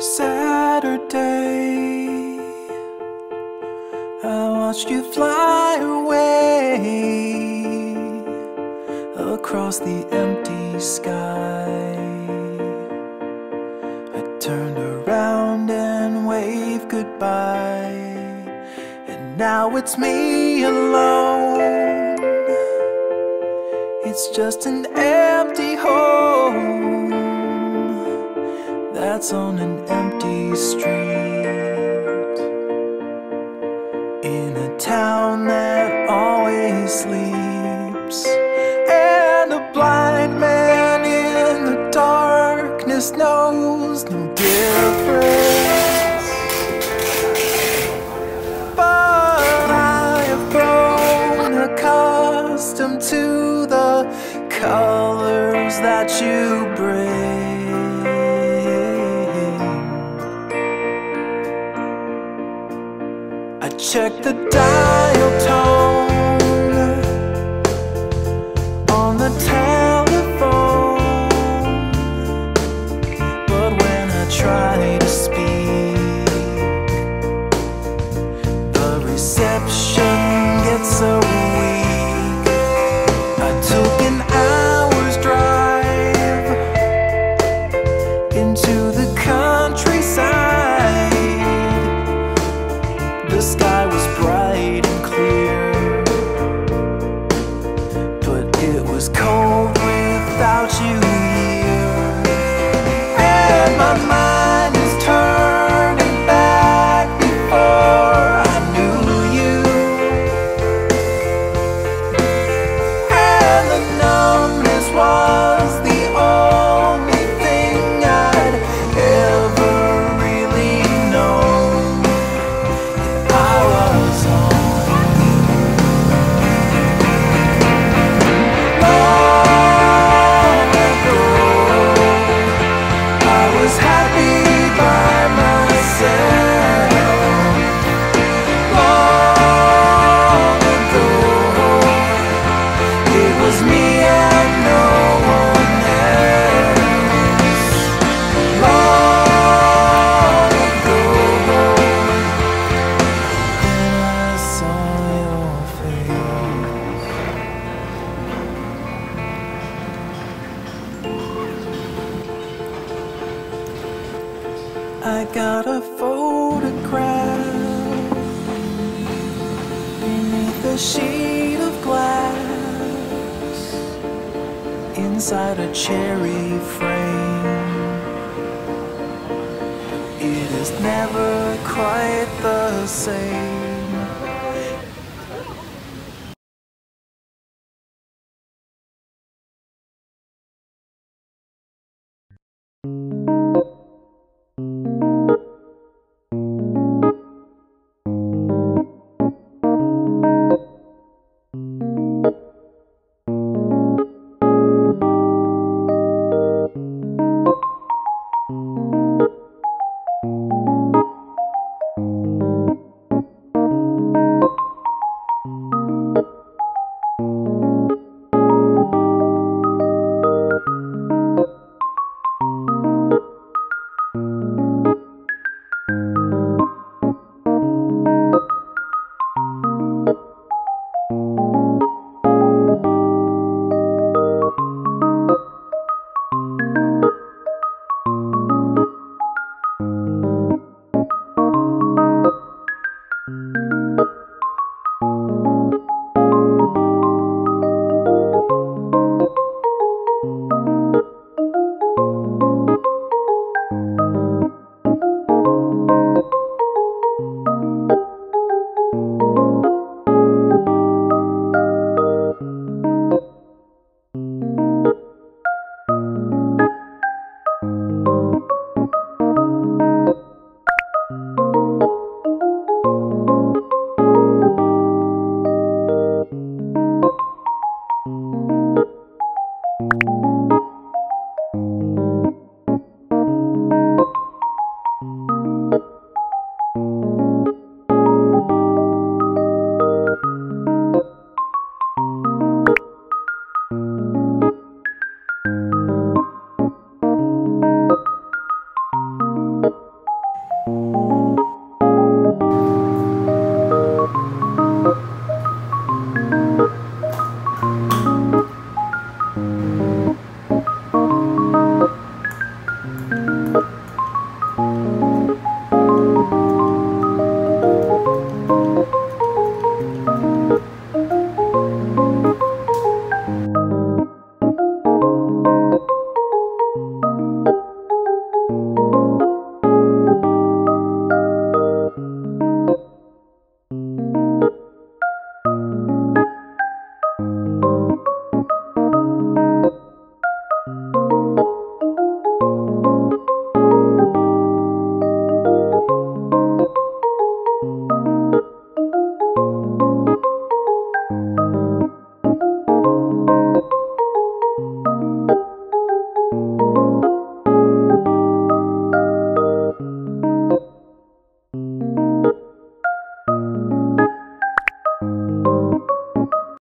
Saturday, I watched you fly away across the empty sky. I turned around and waved goodbye, and now it's me alone. It's just an empty home that's on an empty street, in a town that always sleeps, and a blind man in the darkness knows no difference. But I have grown accustomed to the colors that you bring. I check the dial tone on the telephone, but when I try to speak, the reception gets so weak. I took an hour's drive into the countryside. The sky was bright and clear, but it was cold without you here. And my mind is turning back before I knew you. And the numbness was the only thing I'd ever really known. I was long ago. I was happy by myself. Long ago, it was me and no one else. Long ago, then I saw your face. I got a photograph beneath a sheet of glass, inside a cherry frame. It is never quite the same.